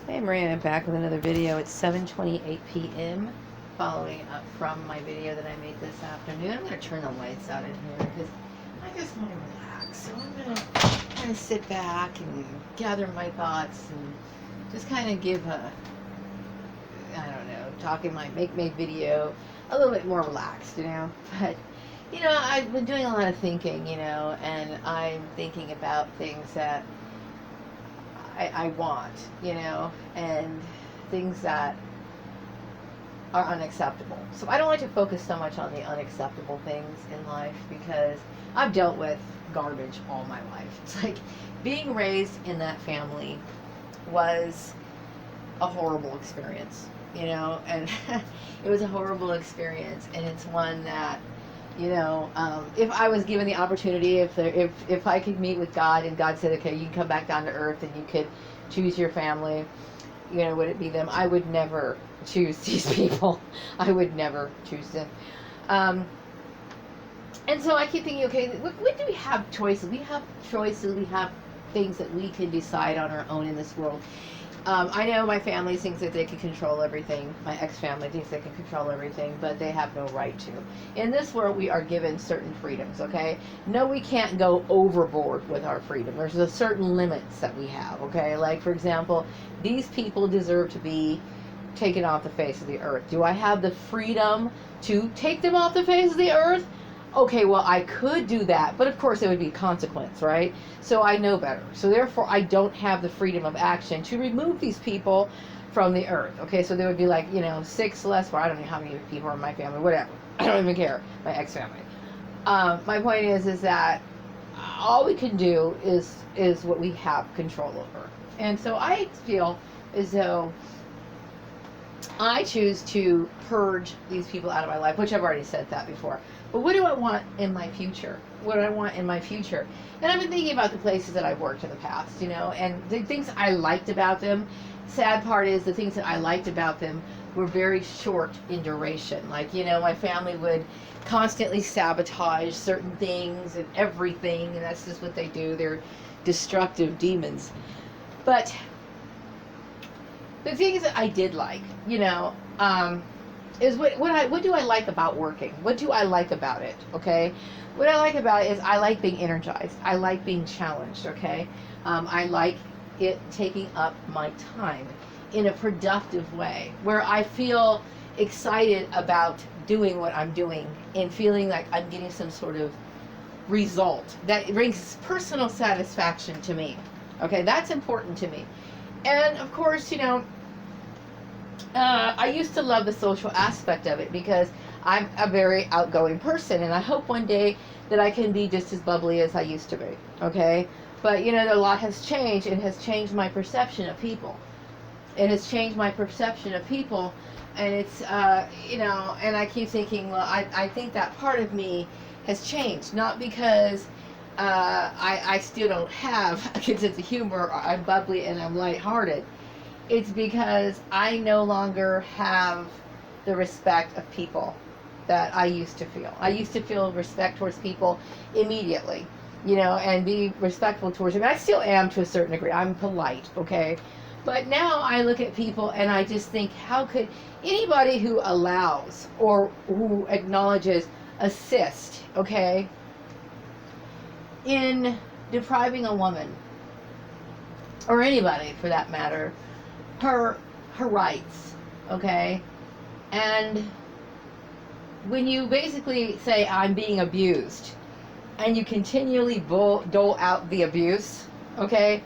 Hey Maria, I'm back with another video. It's 7:28 p.m. following up from my video that I made this afternoon. I'm going to turn the lights out in here because I just want to relax. So I'm going to kind of sit back and gather my thoughts and just kind of give I don't know, talking make video a little bit more relaxed, But, I've been doing a lot of thinking, and I'm thinking about things that I want, and things that are unacceptable. So I don't like to focus so much on the unacceptable things in life because I've dealt with garbage all my life. It's like being raised in that family was a horrible experience, and it was a horrible experience, and it's one that if I was given the opportunity, if I could meet with God and God said, okay, you can come back down to earth and you could choose your family, would it be them? I would never choose these people. I would never choose them. And so I keep thinking, okay, when do we have choices? We have choices. We have things that we can decide on our own in this world. I know my family thinks that they can control everything. My ex-family thinks they can control everything, but they have no right to. In this world, we are given certain freedoms, okay? No, we can't go overboard with our freedom. There's a certain limits that we have, okay? Like, for example, these people deserve to be taken off the face of the earth. Do I have the freedom to take them off the face of the earth? Okay, well, I could do that, but of course it would be a consequence, right? So I know better. So therefore, I don't have the freedom of action to remove these people from the earth. Okay, so there would be like, 6 less, or I don't know how many people are in my family, whatever. I don't even care, my ex-family. My point is that all we can do is what we have control over. And so I feel as though I choose to purge these people out of my life, which I've already said that before. But what do I want in my future? What do I want in my future? And I've been thinking about the places that I've worked in the past, and the things I liked about them. Sad part is the things that I liked about them were very short in duration. Like, my family would constantly sabotage certain things and everything, and that's just what they do. They're destructive demons. But the things that I did like, is what do I like about working? What do I like about it? Okay, what I like about it is I like being energized. I like being challenged. Okay, I like it taking up my time in a productive way where I feel excited about doing what I'm doing and feeling like I'm getting some sort of result that brings personal satisfaction to me. Okay, that's important to me. And of course, I used to love the social aspect of it because I'm a very outgoing person, and I hope one day that I can be just as bubbly as I used to be, okay? But, a lot has changed. It has changed my perception of people. It has changed my perception of people, and it's, and I keep thinking, well, I think that part of me has changed, not because I still don't have a good sense of humor, or I'm bubbly and I'm lighthearted. It's because I no longer have the respect of people that I used to feel. I used to feel respect towards people immediately, and be respectful towards them. I still am to a certain degree. I'm polite, okay? But now I look at people and I just think, how could anybody who allows or who acknowledges assist, okay, in depriving a woman, or anybody for that matter, her rights, okay? And when you basically say, I'm being abused, and you continually dole out the abuse, okay,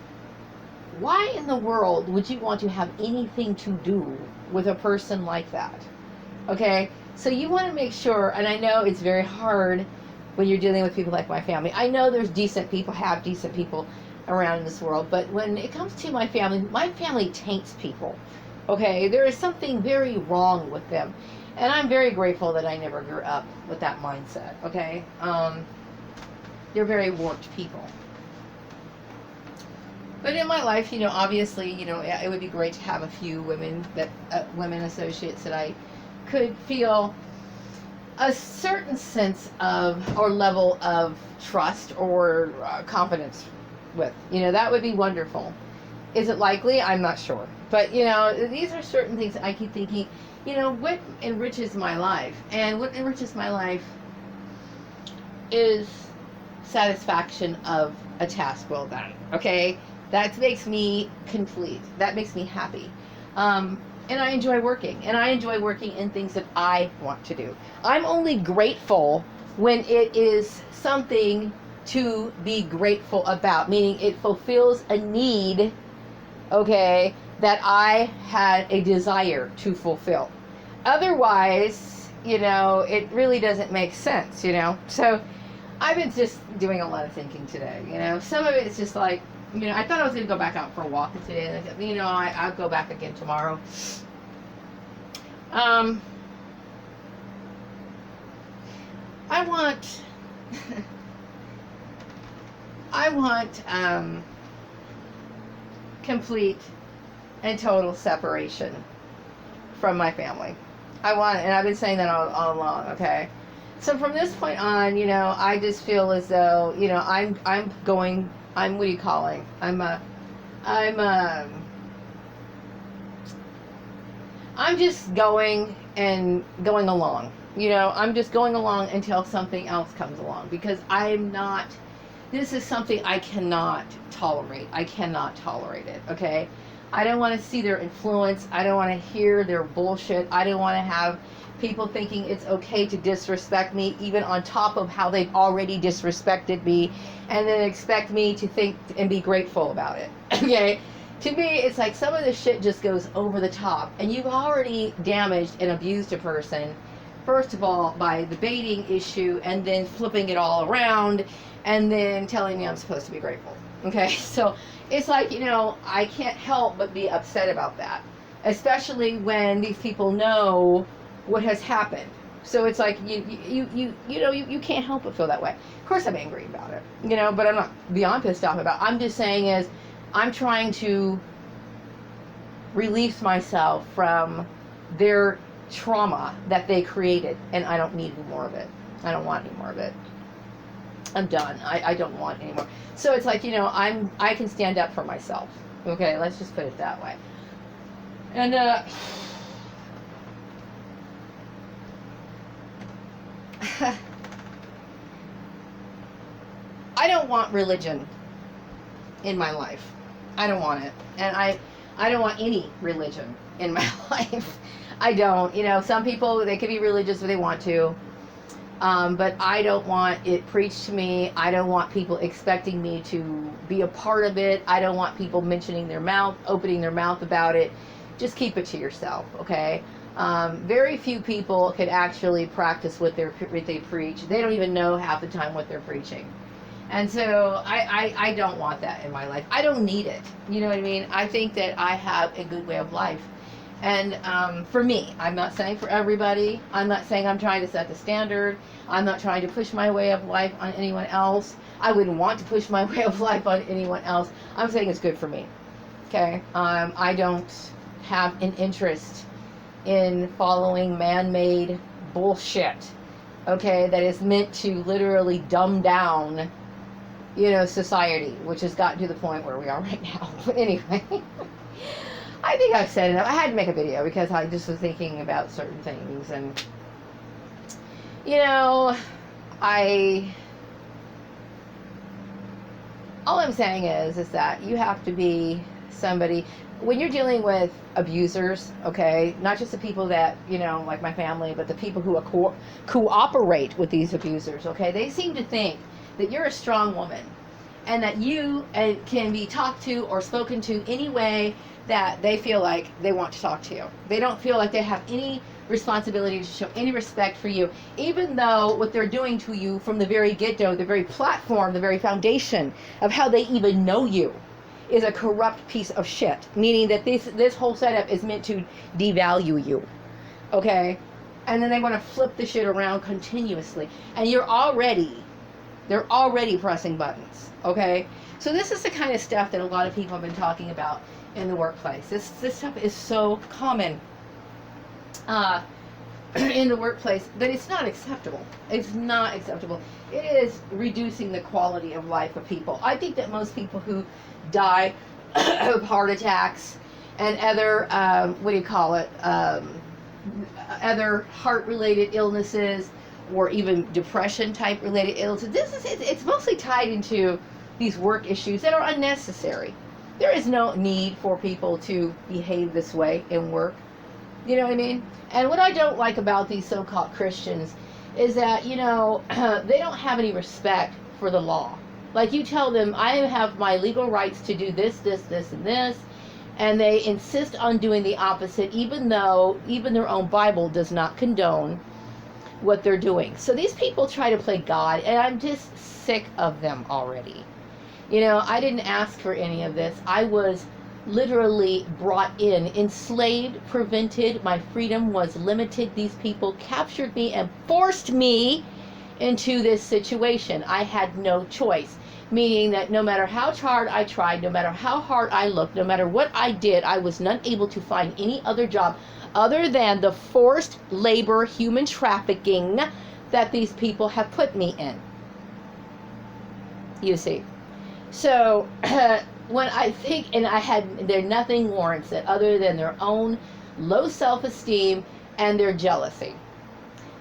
why in the world would you want to have anything to do with a person like that? Okay, so you want to make sure, and I know it's very hard when you're dealing with people like my family. I know there's decent people, have decent people around in this world, but when it comes to my family taints people. Okay, there is something very wrong with them, and I'm very grateful that I never grew up with that mindset. Okay, they're very warped people. But in my life, obviously, it would be great to have a few women associates that I could feel a certain sense of or level of trust or confidence with. That would be wonderful. Is it likely? I'm not sure. But, you know, these are certain things that I keep thinking, you know, what enriches my life? And what enriches my life is satisfaction of a task well done. Okay? That makes me complete. That makes me happy. And I enjoy working. And I enjoy working in things that I want to do. I'm only grateful when it is something to be grateful about, meaning it fulfills a need, okay, that I had a desire to fulfill. Otherwise, you know, it really doesn't make sense, you know. So I've been just doing a lot of thinking today, you know. Some of it's just like, you know, I thought I was going to go back out for a walk today, and I said, you know, I'll go back again tomorrow. I want complete and total separation from my family. I want, and I've been saying that all along, okay? So from this point on, you know, I just feel as though, you know, I'm what do you call it? I'm just going along. You know, I'm just going along until something else comes along, because this is something I cannot tolerate. I cannot tolerate it, okay? I don't want to see their influence. I don't want to hear their bullshit. I don't want to have people thinking it's okay to disrespect me, even on top of how they've already disrespected me, and then expect me to think and be grateful about it, okay? To me, it's like some of this shit just goes over the top, and you've already damaged and abused a person, first of all, by the baiting issue, and then flipping it all around, and then telling me I'm supposed to be grateful. Okay, so it's like, you know, I can't help but be upset about that, especially when these people know what has happened. So it's like you can't help but feel that way. Of course, I'm angry about it, you know, but I'm not beyond pissed off about it. I'm just saying is I'm trying to release myself from their trauma that they created, and I don't need any more of it. I don't want any more of it. I'm done. I don't want any more. So it's like, you know, I can stand up for myself. Okay, let's just put it that way. And I don't want religion in my life. I don't want it. And I don't want any religion in my life. I don't. You know, some people, they can be religious if they want to. But I don't want it preached to me. I don't want people expecting me to be a part of it. I don't want people opening their mouth about it. Just keep it to yourself, okay? Very few people can actually practice what they preach. They don't even know half the time what they're preaching. And so I don't want that in my life. I don't need it. You know what I mean? I think that I have a good way of life. And for me, I'm not saying for everybody. I'm not saying I'm trying to set the standard. I'm not trying to push my way of life on anyone else. I wouldn't want to push my way of life on anyone else. I'm saying it's good for me. Okay? I don't have an interest in following man-made bullshit. Okay? That is meant to literally dumb down, you know, society, which has gotten to the point where we are right now. But anyway. I think I've said enough. I had to make a video because I just was thinking about certain things, and you know, all I'm saying is that you have to be somebody when you're dealing with abusers, okay, not just the people that, you know, like my family, but the people who are cooperate with these abusers, okay, they seem to think that you're a strong woman and that you can be talked to or spoken to any way that they feel like they want to talk to you. They don't feel like they have any responsibility to show any respect for you, even though what they're doing to you from the very get-go, the very platform, the very foundation of how they even know you is a corrupt piece of shit, meaning that this whole setup is meant to devalue you, okay? And then they want to flip the shit around continuously, and they're already pressing buttons, okay? So this is the kind of stuff that a lot of people have been talking about in the workplace. This stuff is so common in the workplace that it's not acceptable. It's not acceptable. It is reducing the quality of life of people. I think that most people who die of heart attacks and other, what do you call it, other heart-related illnesses, or even depression-type related illnesses. It's mostly tied into these work issues that are unnecessary. There is no need for people to behave this way in work. You know what I mean? And what I don't like about these so-called Christians is that, you know, they don't have any respect for the law. Like, you tell them, I have my legal rights to do this, this, this, and this, and they insist on doing the opposite, even though even their own Bible does not condone what they're doing. So these people try to play God, and I'm just sick of them already. You know, I didn't ask for any of this. I was literally brought in, enslaved, prevented. My freedom was limited. These people captured me and forced me into this situation. I had no choice, meaning that no matter how hard I tried, no matter how hard I looked, no matter what I did, I was not able to find any other job other than the forced labor, human trafficking that these people have put me in. You see. So when I think, and there nothing warrants it other than their own low self-esteem and their jealousy.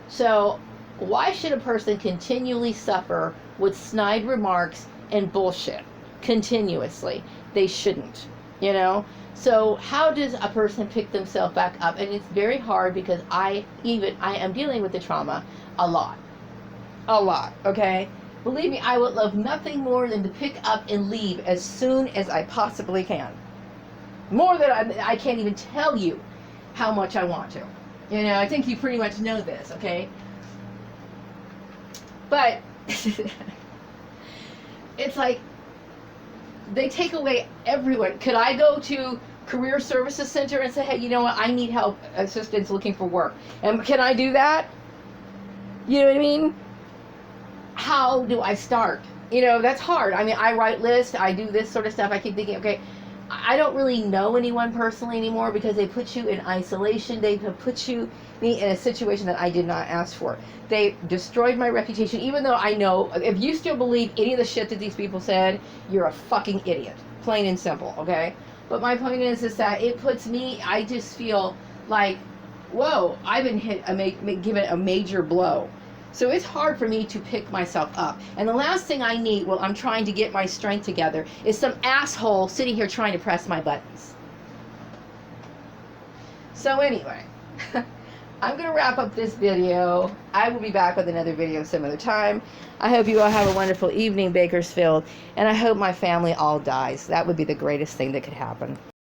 So why should a person continually suffer with snide remarks and bullshit continuously? They shouldn't, you know? So how does a person pick themselves back up? And it's very hard because I am dealing with the trauma a lot, okay? Believe me, I would love nothing more than to pick up and leave as soon as I possibly can. More than I can't even tell you how much I want to. You know, I think you pretty much know this, okay? But it's like they take away everyone. Could I go to Career Services Center and say, hey, you know what, I need help, assistance looking for work? And can I do that? You know what I mean? How do I start? You know, that's hard. I mean, I write lists, I do this sort of stuff. I keep thinking, okay, I don't really know anyone personally anymore because they put you in isolation. They have put me in a situation that I did not ask for. They destroyed my reputation, even though I know, if you still believe any of the shit that these people said, you're a fucking idiot. Plain and simple, okay? But my point is that it puts me, I just feel like, whoa, I've been given a major blow. So it's hard for me to pick myself up. And the last thing I need while I'm trying to get my strength together is some asshole sitting here trying to press my buttons. So anyway, I'm going to wrap up this video. I will be back with another video some other time. I hope you all have a wonderful evening, Bakersfield. And I hope my family all dies. That would be the greatest thing that could happen.